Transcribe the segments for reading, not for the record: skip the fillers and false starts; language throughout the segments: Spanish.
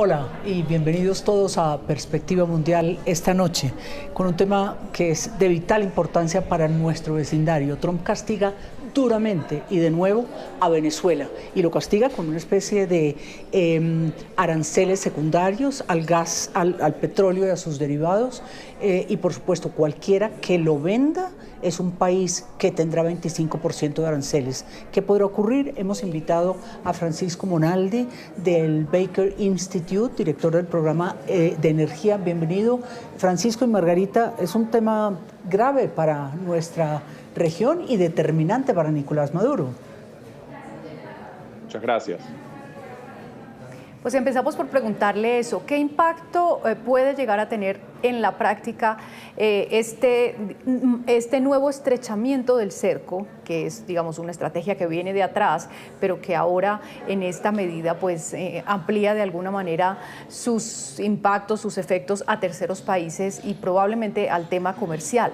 Hola y bienvenidos todos a Perspectiva Mundial esta noche, con un tema que es de vital importancia para nuestro vecindario. Trump castiga duramente y de nuevo a Venezuela, y lo castiga con una especie de aranceles secundarios al gas, al petróleo y a sus derivados, y por supuesto cualquiera que lo venda es un país que tendrá 25% de aranceles. ¿Qué podrá ocurrir? Hemos invitado a Francisco Monaldi del Baker Institute, director del programa de energía. Bienvenido, Francisco. Y Margarita, es un tema grave para nuestra región y determinante para Nicolás Maduro. Muchas gracias. Pues empezamos por preguntarle eso, ¿qué impacto puede llegar a tener en la práctica este nuevo estrechamiento del cerco, que es, digamos, una estrategia que viene de atrás, pero que ahora en esta medida pues amplía de alguna manera sus impactos, sus efectos a terceros países y probablemente al tema comercial?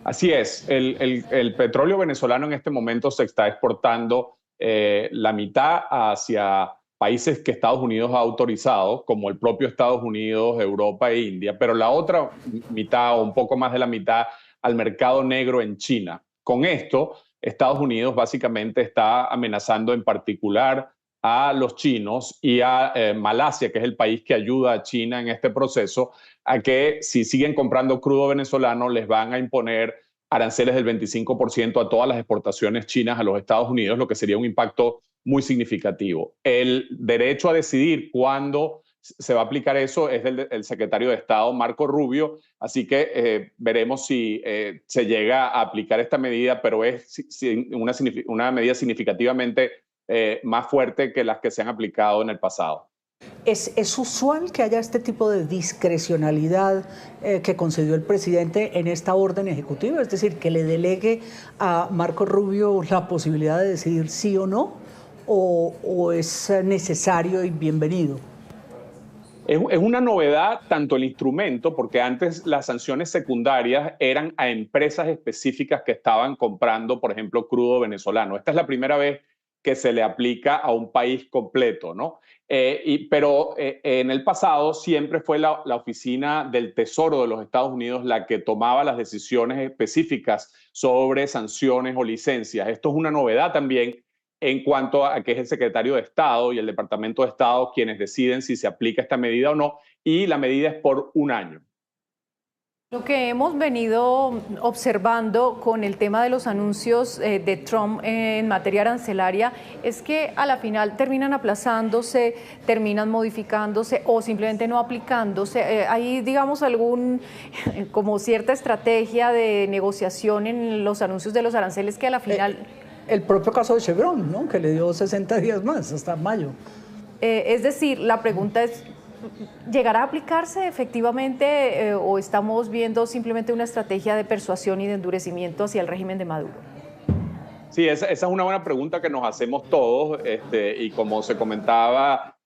Así es, el petróleo venezolano en este momento se está exportando la mitad hacia países que Estados Unidos ha autorizado, como el propio Estados Unidos, Europa e India, pero la otra mitad o un poco más de la mitad al mercado negro en China. Con esto, Estados Unidos básicamente está amenazando en particular a los chinos y a Malasia, que es el país que ayuda a China en este proceso, a que si siguen comprando crudo venezolano les van a imponer aranceles del 25% a todas las exportaciones chinas a los Estados Unidos, lo que sería un impacto muy significativo. El derecho a decidir cuándo se va a aplicar eso es del secretario de Estado, Marco Rubio, así que veremos si se llega a aplicar esta medida, pero es una medida significativamente más fuerte que las que se han aplicado en el pasado. ¿Es usual que haya este tipo de discrecionalidad que concedió el presidente en esta orden ejecutiva? Es decir, que le delegue a Marco Rubio la posibilidad de decidir sí o no, o es necesario y bienvenido. Es una novedad tanto el instrumento, porque antes las sanciones secundarias eran a empresas específicas que estaban comprando, por ejemplo, crudo venezolano. Esta es la primera vez que se le aplica a un país completo, ¿no? Pero en el pasado siempre fue la Oficina del Tesoro de los Estados Unidos la que tomaba las decisiones específicas sobre sanciones o licencias. Esto es una novedad también en cuanto a que es el secretario de Estado y el Departamento de Estado quienes deciden si se aplica esta medida o no, y la medida es por un año. Lo que hemos venido observando con el tema de los anuncios de Trump en materia arancelaria es que a la final terminan aplazándose, terminan modificándose o simplemente no aplicándose. Hay, digamos, como cierta estrategia de negociación en los anuncios de los aranceles que a la final... El propio caso de Chevron, ¿no? Que le dio 60 días más, hasta mayo. Es decir, la pregunta es, ¿llegará a aplicarse efectivamente o estamos viendo simplemente una estrategia de persuasión y de endurecimiento hacia el régimen de Maduro? Sí, esa es una buena pregunta que nos hacemos todos, y como se comentaba,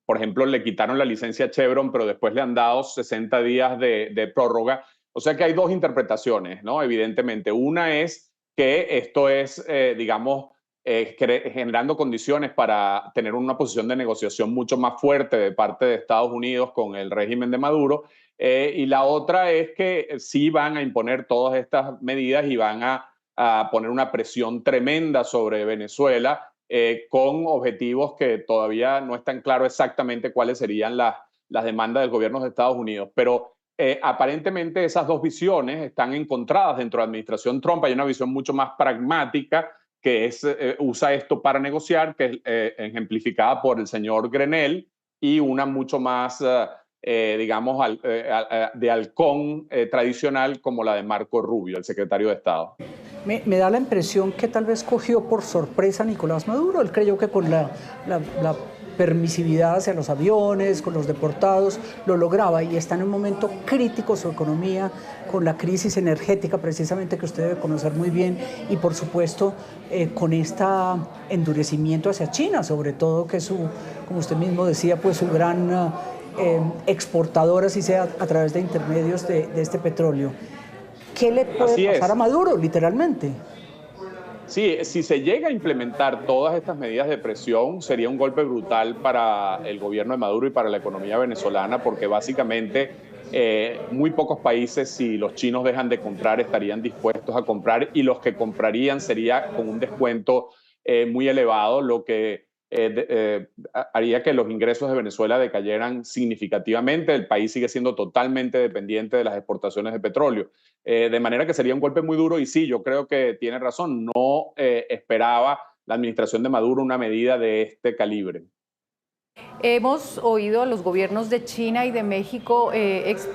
por ejemplo, le quitaron la licencia a Chevron, pero después le han dado 60 días de prórroga. O sea que hay dos interpretaciones, ¿no? Evidentemente, una es que esto es, digamos, generando condiciones para tener una posición de negociación mucho más fuerte de parte de Estados Unidos con el régimen de Maduro, y la otra es que sí van a imponer todas estas medidas y van a poner una presión tremenda sobre Venezuela, con objetivos que todavía no están claros exactamente cuáles serían las demandas del gobierno de Estados Unidos, pero aparentemente esas dos visiones están encontradas dentro de la administración Trump. Hay una visión mucho más pragmática que usa esto para negociar, que es ejemplificada por el señor Grenell, y una mucho más, digamos, de halcón tradicional como la de Marco Rubio, el secretario de Estado. Me da la impresión que tal vez cogió por sorpresa a Nicolás Maduro. Él creyó que con la permisividad hacia los aviones, con los deportados, lo lograba, y está en un momento crítico su economía, con la crisis energética precisamente que usted debe conocer muy bien, y por supuesto con este endurecimiento hacia China, sobre todo, que es como usted mismo decía, pues su gran exportador, así sea a través de intermedios de este petróleo. ¿Qué le puede pasar a Maduro, literalmente? Sí, si se llega a implementar todas estas medidas de presión, sería un golpe brutal para el gobierno de Maduro y para la economía venezolana, porque básicamente muy pocos países, si los chinos dejan de comprar, estarían dispuestos a comprar, y los que comprarían sería con un descuento muy elevado, lo que haría que los ingresos de Venezuela decayeran significativamente. El país sigue siendo totalmente dependiente de las exportaciones de petróleo. De manera que sería un golpe muy duro, y sí, yo creo que tiene razón, no esperaba la administración de Maduro una medida de este calibre. Hemos oído a los gobiernos de China y de México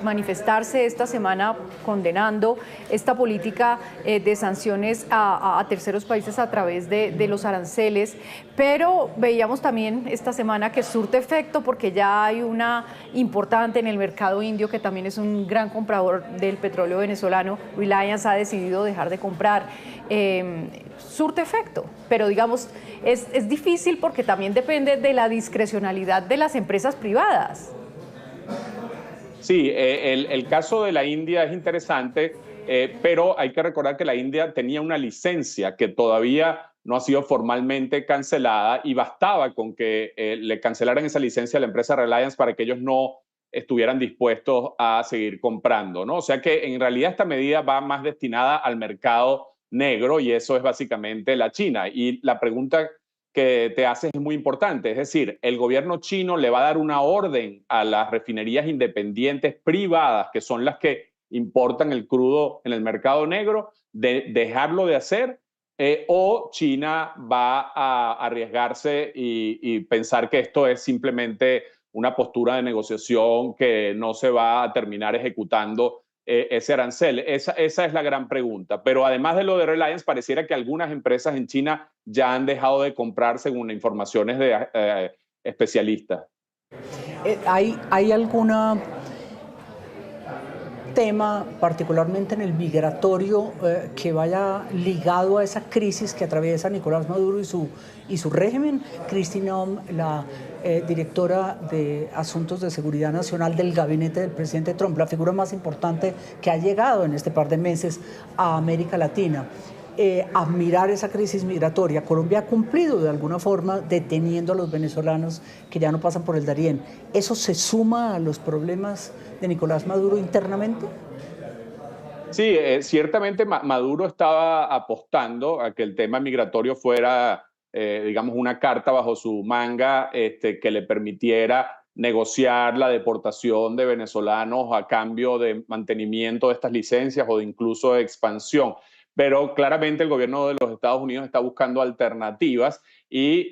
manifestarse esta semana condenando esta política de sanciones a terceros países a través de los aranceles, pero veíamos también esta semana que surte efecto porque ya hay una importante en el mercado indio que también es un gran comprador del petróleo venezolano. Reliance ha decidido dejar de comprar. Surte efecto, pero digamos, es difícil porque también depende de la discrecionalidad de las empresas privadas. Sí, el caso de la India es interesante, pero hay que recordar que la India tenía una licencia que todavía no ha sido formalmente cancelada, y bastaba con que le cancelaran esa licencia a la empresa Reliance para que ellos no estuvieran dispuestos a seguir comprando, ¿no? O sea que en realidad esta medida va más destinada al mercado negro, y eso es básicamente la China. Y la pregunta que te haces es muy importante, es decir, el gobierno chino le va a dar una orden a las refinerías independientes privadas, que son las que importan el crudo en el mercado negro, de dejarlo de hacer, o China va a arriesgarse y pensar que esto es simplemente una postura de negociación que no se va a terminar ejecutando ese arancel. Esa es la gran pregunta. Pero además de lo de Reliance, pareciera que algunas empresas en China ya han dejado de comprar, según informaciones de especialistas. ¿Hay alguna tema, particularmente en el migratorio, que vaya ligado a esa crisis que atraviesa Nicolás Maduro y su régimen? Kristi Noem, la directora de Asuntos de Seguridad Nacional del gabinete del presidente Trump, la figura más importante que ha llegado en este par de meses a América Latina, a mirar esa crisis migratoria. Colombia ha cumplido de alguna forma deteniendo a los venezolanos que ya no pasan por el Darién. ¿Eso se suma a los problemas de Nicolás Maduro internamente? Sí, ciertamente Maduro estaba apostando a que el tema migratorio fuera, digamos, una carta bajo su manga, que le permitiera negociar la deportación de venezolanos a cambio de mantenimiento de estas licencias o de incluso de expansión. Pero claramente el gobierno de los Estados Unidos está buscando alternativas, y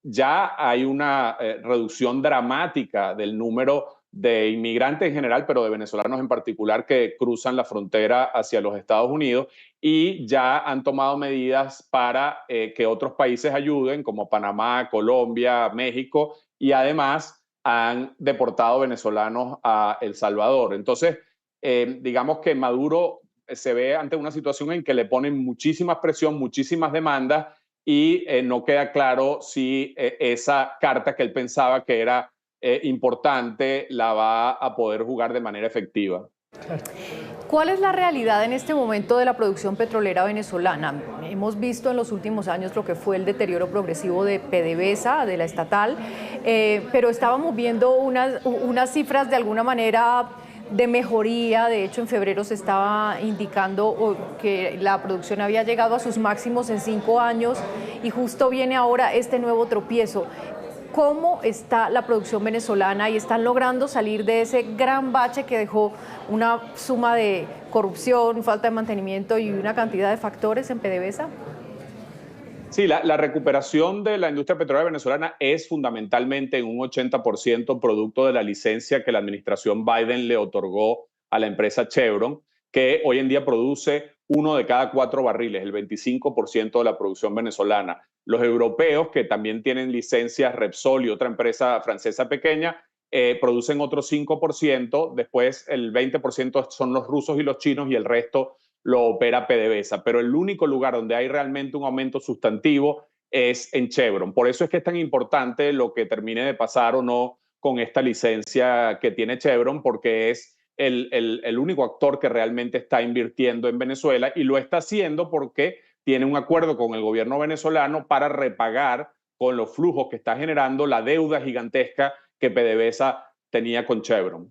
ya hay una reducción dramática del número de inmigrantes en general, pero de venezolanos en particular, que cruzan la frontera hacia los Estados Unidos, y ya han tomado medidas para que otros países ayuden, como Panamá, Colombia, México, y además han deportado venezolanos a El Salvador. Entonces, digamos que Maduro se ve ante una situación en que le ponen muchísima presión, muchísimas demandas, y no queda claro si esa carta que él pensaba que era importante la va a poder jugar de manera efectiva. ¿Cuál es la realidad en este momento de la producción petrolera venezolana? Hemos visto en los últimos años lo que fue el deterioro progresivo de PDVSA, de la estatal, pero estábamos viendo unas cifras de alguna manera de mejoría. De hecho, en febrero se estaba indicando que la producción había llegado a sus máximos en 5 años, y justo viene ahora este nuevo tropiezo. ¿Cómo está la producción venezolana, y están logrando salir de ese gran bache que dejó una suma de corrupción, falta de mantenimiento y una cantidad de factores en PDVSA? Sí, la recuperación de la industria petrolera venezolana es fundamentalmente en un 80% producto de la licencia que la administración Biden le otorgó a la empresa Chevron, que hoy en día produce 1 de cada 4 barriles, el 25% de la producción venezolana. Los europeos, que también tienen licencias, Repsol y otra empresa francesa pequeña, producen otro 5%, después el 20% son los rusos y los chinos, y el resto lo opera PDVSA. Pero el único lugar donde hay realmente un aumento sustantivo es en Chevron. Por eso es que es tan importante lo que termine de pasar o no con esta licencia que tiene Chevron, porque es el único actor que realmente está invirtiendo en Venezuela, y lo está haciendo porque tiene un acuerdo con el gobierno venezolano para repagar con los flujos que está generando la deuda gigantesca que PDVSA tenía con Chevron.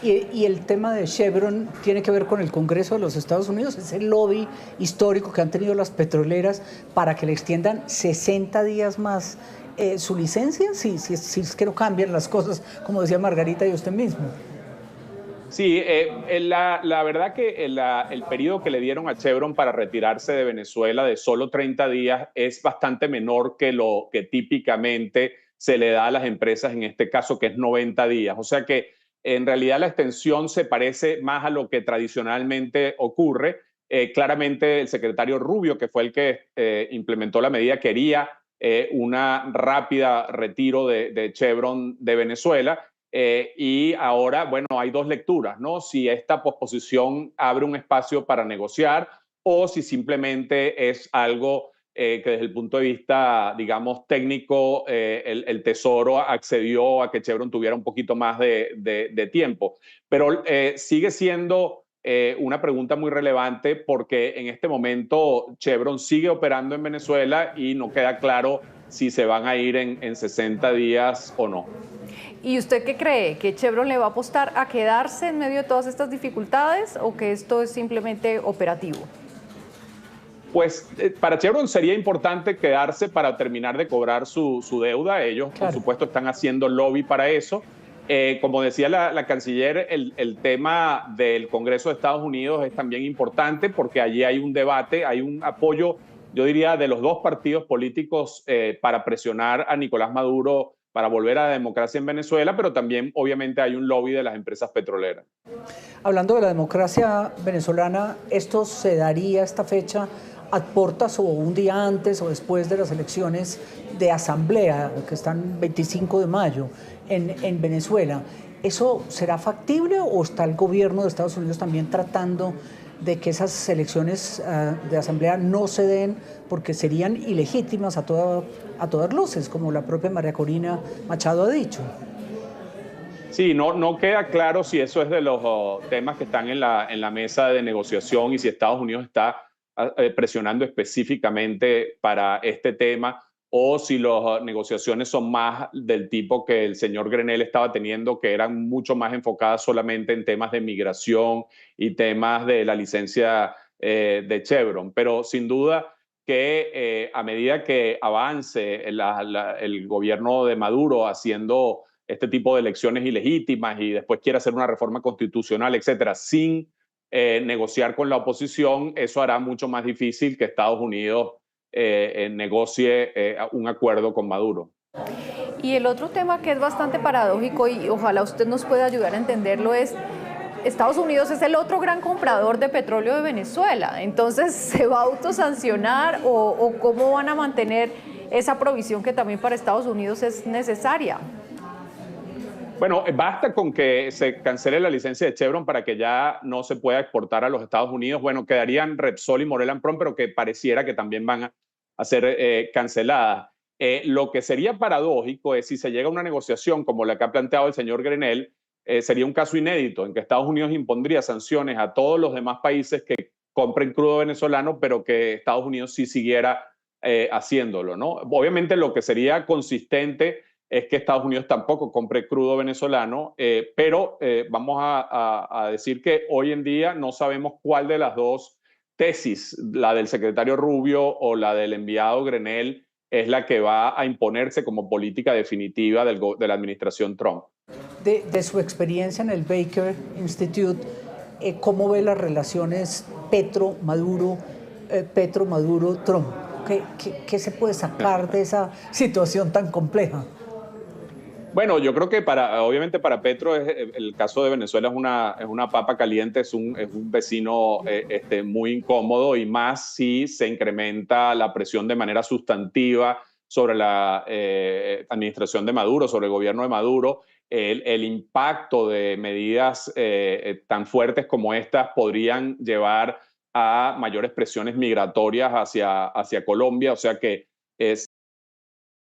Y el tema de Chevron tiene que ver con el Congreso de los Estados Unidos, ese lobby histórico que han tenido las petroleras para que le extiendan 60 días más su licencia, si es que no cambian las cosas, como decía Margarita y usted mismo. Sí, la verdad que el periodo que le dieron a Chevron para retirarse de Venezuela de solo 30 días es bastante menor que lo que típicamente se le da a las empresas, en este caso que es 90 días. O sea que en realidad la extensión se parece más a lo que tradicionalmente ocurre. Claramente el secretario Rubio, que fue el que implementó la medida, quería una rápida retiro de Chevron de Venezuela. Y ahora, bueno, hay dos lecturas, ¿no? Si esta posposición abre un espacio para negociar o si simplemente es algo que desde el punto de vista, digamos, técnico, el Tesoro accedió a que Chevron tuviera un poquito más de tiempo. Pero sigue siendo una pregunta muy relevante porque en este momento Chevron sigue operando en Venezuela y no queda claro si se van a ir en 60 días o no. ¿Y usted qué cree? ¿Que Chevron le va a apostar a quedarse en medio de todas estas dificultades o que esto es simplemente operativo? Pues para Chevron sería importante quedarse para terminar de cobrar su deuda. Ellos, claro, por supuesto, están haciendo lobby para eso. Como decía la canciller, el tema del Congreso de Estados Unidos es también importante porque allí hay un debate, hay un apoyo, yo diría, de los dos partidos políticos para presionar a Nicolás Maduro para volver a la democracia en Venezuela, pero también obviamente hay un lobby de las empresas petroleras. Hablando de la democracia venezolana, ¿esto se daría esta fecha a portas o un día antes o después de las elecciones de asamblea, que están 25 de mayo en Venezuela? ¿Eso será factible o está el gobierno de Estados Unidos también tratando de que esas elecciones de asamblea no se den porque serían ilegítimas a todas luces, como la propia María Corina Machado ha dicho? Sí, no queda claro si eso es de los temas que están en la mesa de negociación y si Estados Unidos está presionando específicamente para este tema o si las negociaciones son más del tipo que el señor Grenell estaba teniendo, que eran mucho más enfocadas solamente en temas de migración y temas de la licencia de Chevron. Pero sin duda que a medida que avance el gobierno de Maduro haciendo este tipo de elecciones ilegítimas y después quiere hacer una reforma constitucional, etcétera, sin negociar con la oposición, eso hará mucho más difícil que Estados Unidos negocie un acuerdo con Maduro. Y el otro tema que es bastante paradójico y ojalá usted nos pueda ayudar a entenderlo es: Estados Unidos es el otro gran comprador de petróleo de Venezuela. Entonces, ¿se va a autosancionar o cómo van a mantener esa provisión que también para Estados Unidos es necesaria? Bueno, basta con que se cancele la licencia de Chevron para que ya no se pueda exportar a los Estados Unidos. Bueno, quedarían Repsol y Morel & Prom, pero que pareciera que también van a ser canceladas. Lo que sería paradójico es si se llega a una negociación como la que ha planteado el señor Grenell, sería un caso inédito en que Estados Unidos impondría sanciones a todos los demás países que compren crudo venezolano, pero que Estados Unidos sí siguiera haciéndolo, ¿no? Obviamente lo que sería consistente es que Estados Unidos tampoco compre crudo venezolano, pero vamos a decir que hoy en día no sabemos cuál de las dos tesis, la del secretario Rubio o la del enviado Grenell, es la que va a imponerse como política definitiva de la administración Trump. De su experiencia en el Baker Institute, ¿cómo ve las relaciones Petro-Maduro, Petro-Maduro-Trump? ¿Qué se puede sacar de esa situación tan compleja? Bueno, yo creo que obviamente para Petro el caso de Venezuela es una papa caliente, es un vecino muy incómodo y más si se incrementa la presión de manera sustantiva sobre la administración de Maduro, sobre el gobierno de Maduro. El impacto de medidas tan fuertes como estas podrían llevar a mayores presiones migratorias hacia Colombia, o sea que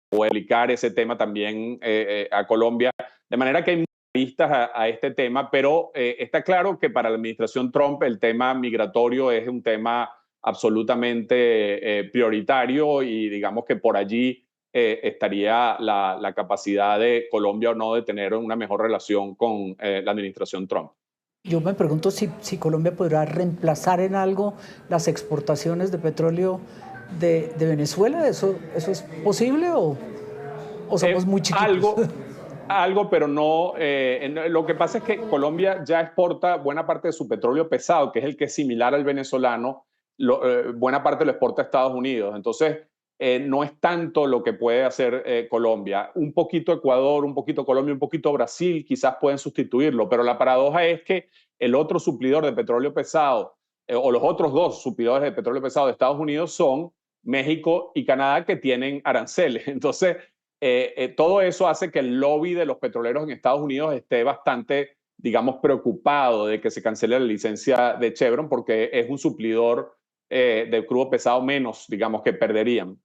o aplicar ese tema también a Colombia. De manera que hay muchas aristas a este tema, pero está claro que para la administración Trump el tema migratorio es un tema absolutamente prioritario y digamos que por allí estaría la capacidad de Colombia o no de tener una mejor relación con la administración Trump. Yo me pregunto si Colombia podrá reemplazar en algo las exportaciones de petróleo de Venezuela. ¿Eso es posible o somos muy chiquitos? Algo, pero no. Lo que pasa es que Colombia ya exporta buena parte de su petróleo pesado, que es el que es similar al venezolano, buena parte lo exporta a Estados Unidos. Entonces, no es tanto lo que puede hacer Colombia. Un poquito Ecuador, un poquito Colombia, un poquito Brasil quizás pueden sustituirlo, pero la paradoja es que el otro suplidor de petróleo pesado, o los otros dos suplidores de petróleo pesado de Estados Unidos son México y Canadá, que tienen aranceles. Entonces, todo eso hace que el lobby de los petroleros en Estados Unidos esté bastante, digamos, preocupado de que se cancele la licencia de Chevron porque es un suplidor de crudo pesado menos, digamos, que perderían.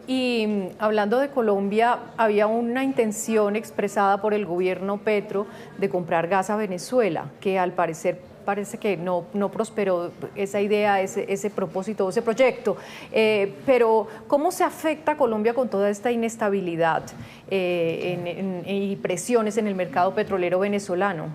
Y hablando de Colombia, había una intención expresada por el gobierno Petro de comprar gas a Venezuela, que al parecer parece que no prosperó esa idea, ese propósito, ese proyecto. Pero ¿cómo se afecta a Colombia con toda esta inestabilidad y presiones en el mercado petrolero venezolano?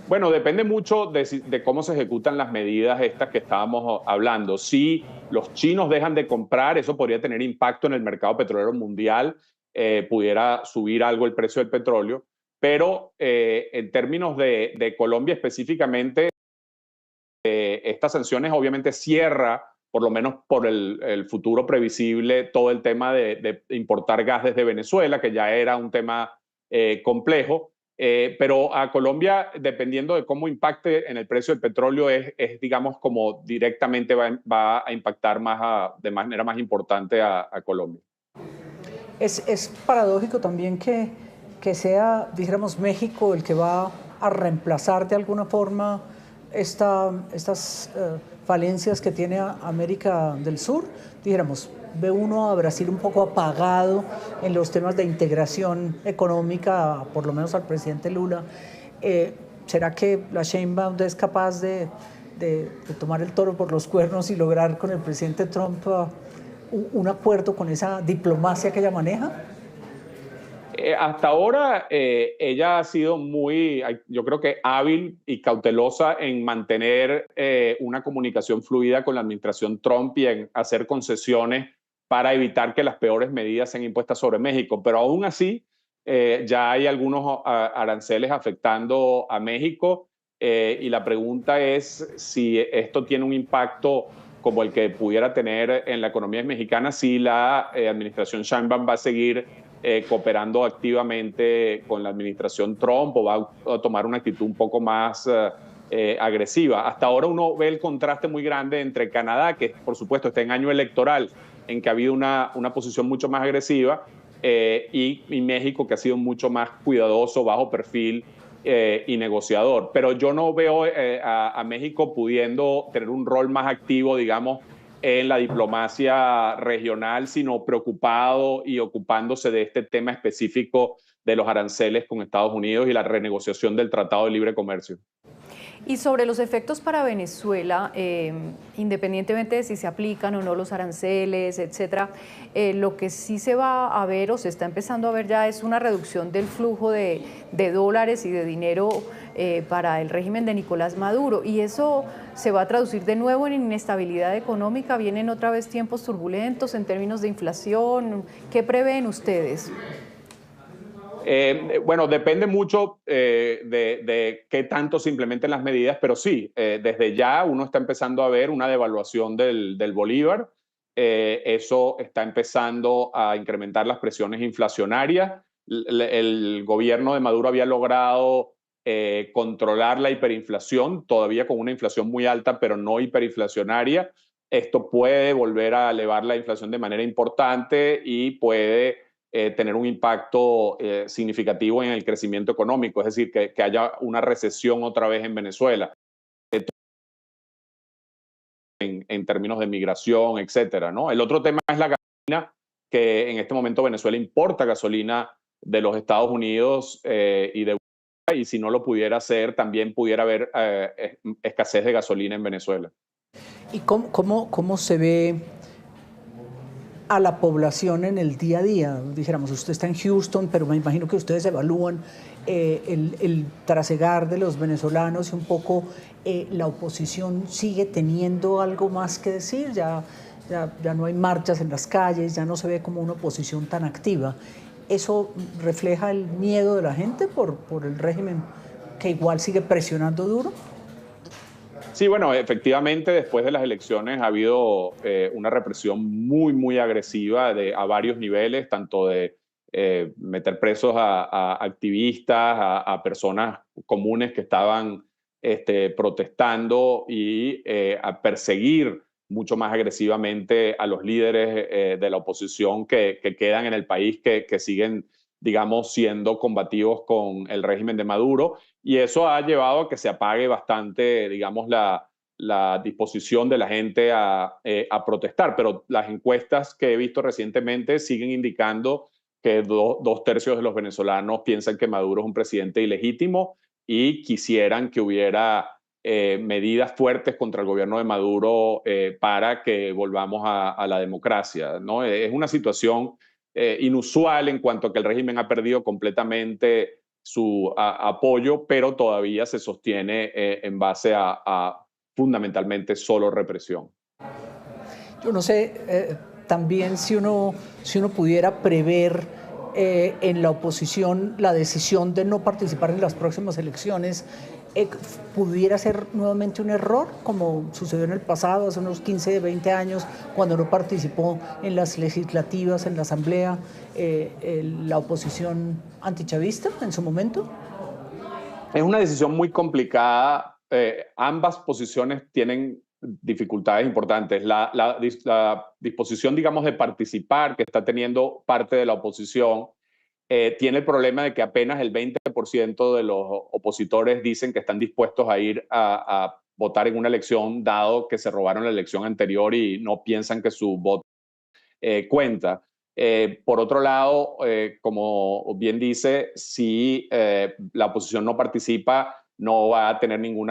Bueno, depende mucho de cómo se ejecutan las medidas estas que estábamos hablando. Si los chinos dejan de comprar, eso podría tener impacto en el mercado petrolero mundial, pudiera subir algo el precio del petróleo, pero en términos de Colombia específicamente, estas sanciones obviamente cierra, por lo menos por el futuro previsible, todo el tema de importar gas desde Venezuela, que ya era un tema complejo. Pero a Colombia, dependiendo de cómo impacte en el precio del petróleo, digamos, como directamente va a impactar de manera más importante a Colombia. Es paradójico también que sea, dijéramos, México el que va a reemplazar de alguna forma estas falencias que tiene América del Sur. Dijéramos, ve uno a Brasil un poco apagado en los temas de integración económica, por lo menos al presidente Lula. ¿Será que la Sheinbaum es capaz de tomar el toro por los cuernos y lograr con el presidente Trump un acuerdo con esa diplomacia que ella maneja? Hasta ahora ella ha sido muy, yo creo que hábil y cautelosa en mantener una comunicación fluida con la administración Trump y en hacer concesiones para evitar que las peores medidas sean impuestas sobre México. Pero aún así, ya hay algunos aranceles afectando a México y la pregunta es si esto tiene un impacto como el que pudiera tener en la economía mexicana, si la administración Sheinbaum va a seguir cooperando activamente con la administración Trump o va a tomar una actitud un poco más agresiva. Hasta ahora uno ve el contraste muy grande entre Canadá, que por supuesto está en año electoral, en que ha habido una posición mucho más agresiva, y México, que ha sido mucho más cuidadoso, bajo perfil y negociador. Pero yo no veo a México pudiendo tener un rol más activo, digamos, en la diplomacia regional, sino preocupado y ocupándose de este tema específico de los aranceles con Estados Unidos y la renegociación del Tratado de Libre Comercio. Y sobre los efectos para Venezuela, independientemente de si se aplican o no los aranceles, etcétera, lo que sí se va a ver o se está empezando a ver ya es una reducción del flujo de dólares y de dinero para el régimen de Nicolás Maduro. Y eso se va a traducir de nuevo en inestabilidad económica. Vienen otra vez tiempos turbulentos en términos de inflación. ¿Qué prevén ustedes? Bueno, depende mucho de qué tanto se implementen las medidas, pero sí, desde ya uno está empezando a ver una devaluación del bolívar. Eso está empezando a incrementar las presiones inflacionarias. El gobierno de Maduro había logrado controlar la hiperinflación, todavía con una inflación muy alta, pero no hiperinflacionaria. Esto puede volver a elevar la inflación de manera importante y puede tener un impacto significativo en el crecimiento económico, es decir, que haya una recesión otra vez en Venezuela, en términos de migración, etcétera, ¿no? El otro tema es la gasolina, que en este momento Venezuela importa gasolina de los Estados Unidos y de Europa, y si no lo pudiera hacer, también pudiera haber escasez de gasolina en Venezuela. ¿Y cómo se ve a la población en el día a día? Dijéramos, usted está en Houston, pero me imagino que ustedes evalúan el trasegar de los venezolanos y un poco la oposición sigue teniendo algo más que decir, ya no hay marchas en las calles, ya no se ve como una oposición tan activa. ¿Eso refleja el miedo de la gente por el régimen que igual sigue presionando duro? Sí, bueno, efectivamente, después de las elecciones ha habido una represión muy, muy agresiva a varios niveles, tanto de meter presos a activistas, a personas comunes que estaban protestando y a perseguir mucho más agresivamente a los líderes de la oposición que quedan en el país, que siguen, digamos, siendo combativos con el régimen de Maduro. Y eso ha llevado a que se apague bastante, digamos, la disposición de la gente a protestar. Pero las encuestas que he visto recientemente siguen indicando que dos tercios de los venezolanos piensan que Maduro es un presidente ilegítimo y quisieran que hubiera medidas fuertes contra el gobierno de Maduro para que volvamos a la democracia, ¿no? Es una situación inusual en cuanto a que el régimen ha perdido completamente su apoyo, pero todavía se sostiene en base a fundamentalmente solo represión. Yo no sé, también si uno pudiera prever en la oposición la decisión de no participar en las próximas elecciones, pudiera ser nuevamente un error, como sucedió en el pasado, hace unos 15, 20 años, cuando no participó en las legislativas, en la asamblea, la oposición antichavista en su momento. Es una decisión muy complicada. Ambas posiciones tienen dificultades importantes. La disposición, digamos, de participar que está teniendo parte de la oposición tiene el problema de que apenas el 20% de los opositores dicen que están dispuestos a ir a votar en una elección, dado que se robaron la elección anterior y no piensan que su voto cuenta. Por otro lado, como bien dice, si la oposición no participa, no va a tener ningún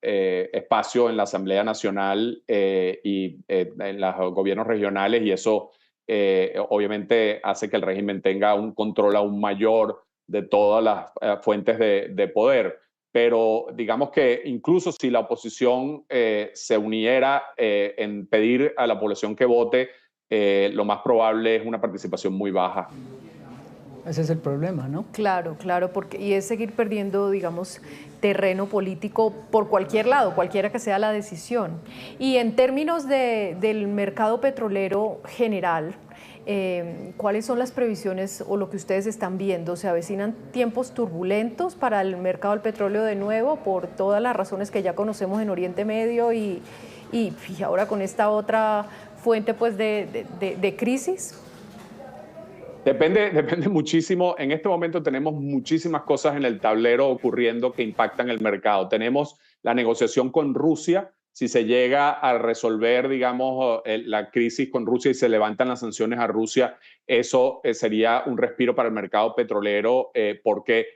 espacio en la Asamblea Nacional y en los gobiernos regionales, y eso obviamente hace que el régimen tenga un control aún mayor de todas las fuentes de poder. Pero digamos que incluso si la oposición se uniera en pedir a la población que vote, lo más probable es una participación muy baja. Ese es el problema, ¿no? Claro, claro, y es seguir perdiendo, digamos, terreno político por cualquier lado, cualquiera que sea la decisión. Y en términos del mercado petrolero general, ¿cuáles son las previsiones o lo que ustedes están viendo? ¿Se avecinan tiempos turbulentos para el mercado del petróleo de nuevo por todas las razones que ya conocemos en Oriente Medio y ahora con esta otra fuente pues de crisis? Depende muchísimo. En este momento tenemos muchísimas cosas en el tablero ocurriendo que impactan el mercado. Tenemos la negociación con Rusia. Si se llega a resolver, digamos, la crisis con Rusia y se levantan las sanciones a Rusia, eso sería un respiro para el mercado petrolero porque,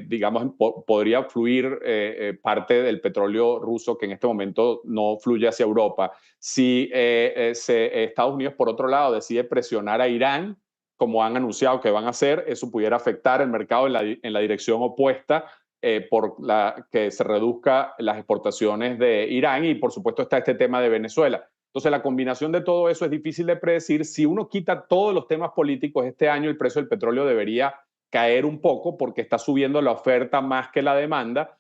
digamos, podría fluir parte del petróleo ruso que en este momento no fluye hacia Europa. Si Estados Unidos, por otro lado, decide presionar a Irán, como han anunciado que van a hacer, eso pudiera afectar el mercado en la dirección opuesta, por que se reduzca las exportaciones de Irán, y por supuesto está este tema de Venezuela. Entonces la combinación de todo eso es difícil de predecir. Si uno quita todos los temas políticos, este año el precio del petróleo debería caer un poco porque está subiendo la oferta más que la demanda,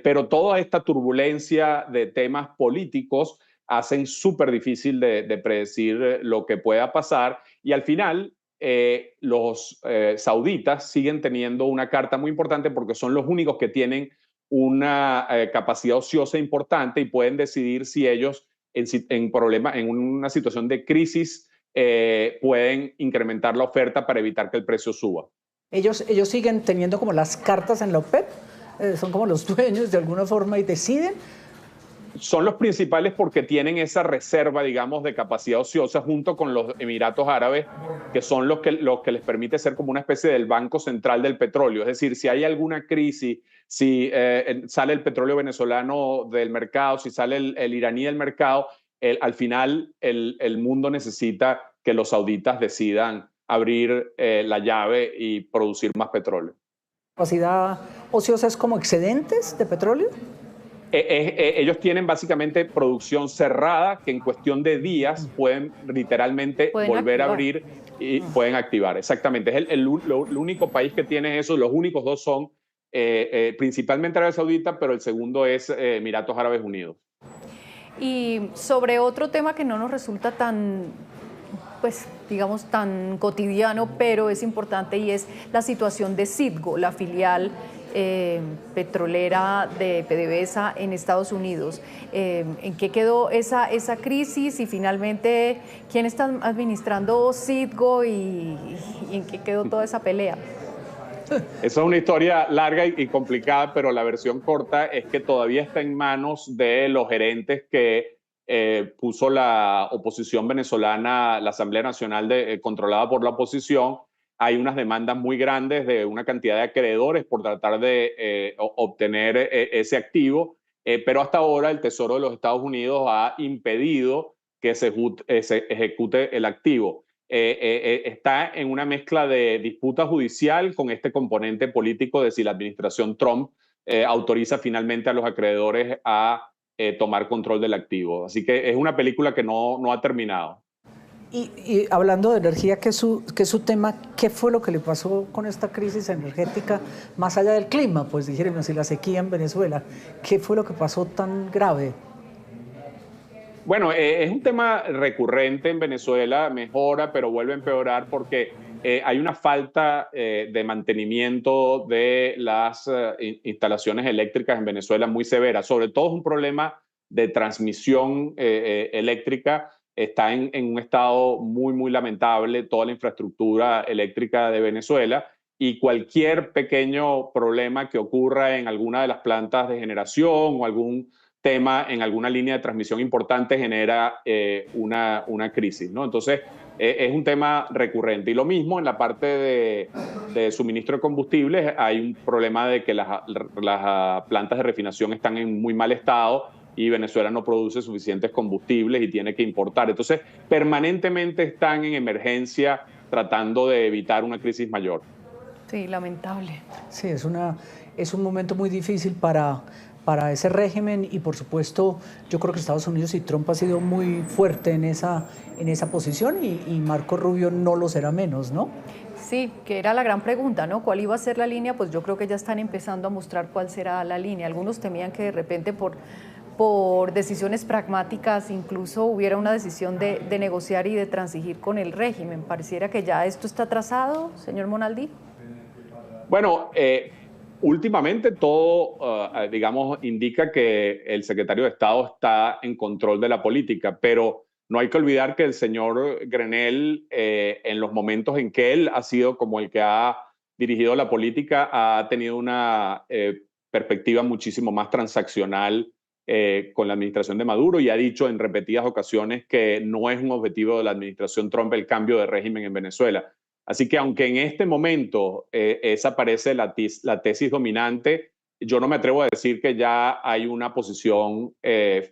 pero toda esta turbulencia de temas políticos hacen súper difícil de predecir lo que pueda pasar, y al final los sauditas siguen teniendo una carta muy importante porque son los únicos que tienen una capacidad ociosa importante y pueden decidir si ellos en una situación de crisis pueden incrementar la oferta para evitar que el precio suba. Ellos siguen teniendo como las cartas en la OPEP, son como los dueños de alguna forma y deciden. Son los principales porque tienen esa reserva, digamos, de capacidad ociosa junto con los Emiratos Árabes, que son los que les permite ser como una especie del banco central del petróleo. Es decir, si hay alguna crisis si sale el petróleo venezolano del mercado, si sale el iraní del mercado, al final el mundo necesita que los sauditas decidan abrir la llave y producir más petróleo. ¿Capacidad ociosa es como excedentes de petróleo? Ellos tienen básicamente producción cerrada que en cuestión de días pueden literalmente volver a abrir y pueden activar. Exactamente. Es el único país que tiene eso. Los únicos dos son principalmente Arabia Saudita, pero el segundo es Emiratos Árabes Unidos. Y sobre otro tema que no nos resulta tan, pues digamos, tan cotidiano, pero es importante, y es la situación de Citgo, la filial petrolera de PDVSA en Estados Unidos. ¿En qué quedó esa crisis y finalmente quién está administrando Citgo y en qué quedó toda esa pelea? Esa es una historia larga y complicada, pero la versión corta es que todavía está en manos de los gerentes que puso la oposición venezolana, la Asamblea Nacional controlada por la oposición. Hay unas demandas muy grandes de una cantidad de acreedores por tratar de obtener ese activo, pero hasta ahora el Tesoro de los Estados Unidos ha impedido que se ejecute el activo. Está en una mezcla de disputa judicial con este componente político de si la administración Trump autoriza finalmente a los acreedores a tomar control del activo. Así que es una película que no ha terminado. Y hablando de energía, que es su tema, ¿qué fue lo que le pasó con esta crisis energética más allá del clima? Pues dijéramos, si la sequía en Venezuela, ¿qué fue lo que pasó tan grave? Bueno, es un tema recurrente en Venezuela, mejora, pero vuelve a empeorar porque hay una falta de mantenimiento de las instalaciones eléctricas en Venezuela muy severa. Sobre todo es un problema de transmisión eléctrica. Está en un estado muy lamentable toda la infraestructura eléctrica de Venezuela, y cualquier pequeño problema que ocurra en alguna de las plantas de generación o algún tema en alguna línea de transmisión importante genera una crisis, ¿no? Entonces, es un tema recurrente. Y lo mismo en la parte de suministro de combustibles. Hay un problema de que las plantas de refinación están en muy mal estado y Venezuela no produce suficientes combustibles y tiene que importar. Entonces, permanentemente están en emergencia tratando de evitar una crisis mayor. Sí, lamentable. Sí, es un momento muy difícil para ese régimen, y por supuesto yo creo que Estados Unidos y Trump ha sido muy fuerte en esa posición, y Marco Rubio no lo será menos, ¿no? Sí, que era la gran pregunta, ¿no? ¿Cuál iba a ser la línea? Pues yo creo que ya están empezando a mostrar cuál será la línea. Algunos temían que de repente por decisiones pragmáticas incluso hubiera una decisión de negociar y de transigir con el régimen. Pareciera que ya esto está trazado, señor Monaldi. Bueno, últimamente todo, digamos, indica que el secretario de Estado está en control de la política, pero no hay que olvidar que el señor Grenell, en los momentos en que él ha sido como el que ha dirigido la política, ha tenido una perspectiva muchísimo más transaccional con la administración de Maduro, y ha dicho en repetidas ocasiones que no es un objetivo de la administración Trump el cambio de régimen en Venezuela. Así que aunque en este momento esa parece la tesis dominante, yo no me atrevo a decir que ya hay una posición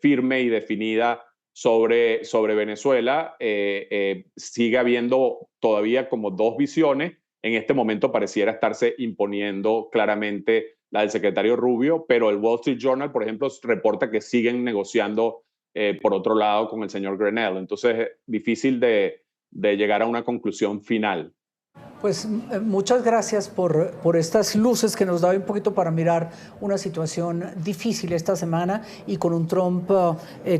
firme y definida sobre Venezuela. Sigue habiendo todavía como dos visiones. En este momento pareciera estarse imponiendo claramente la del secretario Rubio, pero el Wall Street Journal, por ejemplo, reporta que siguen negociando por otro lado con el señor Grenell. Entonces es difícil de llegar a una conclusión final. Pues muchas gracias por estas luces que nos da un poquito para mirar una situación difícil esta semana, y con un Trump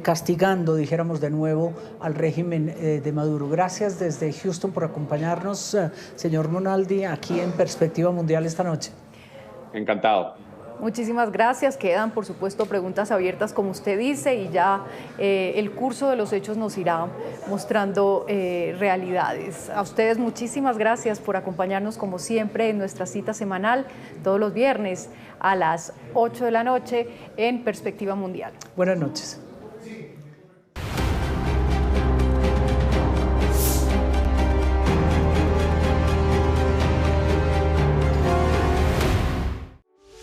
castigando, dijéramos de nuevo, al régimen de Maduro. Gracias desde Houston por acompañarnos, señor Monaldi, aquí en Perspectiva Mundial esta noche. Encantado. Muchísimas gracias. Quedan, por supuesto, preguntas abiertas, como usted dice, y ya el curso de los hechos nos irá mostrando realidades. A ustedes muchísimas gracias por acompañarnos, como siempre, en nuestra cita semanal, todos los viernes a las 8 de la noche en Perspectiva Mundial. Buenas noches.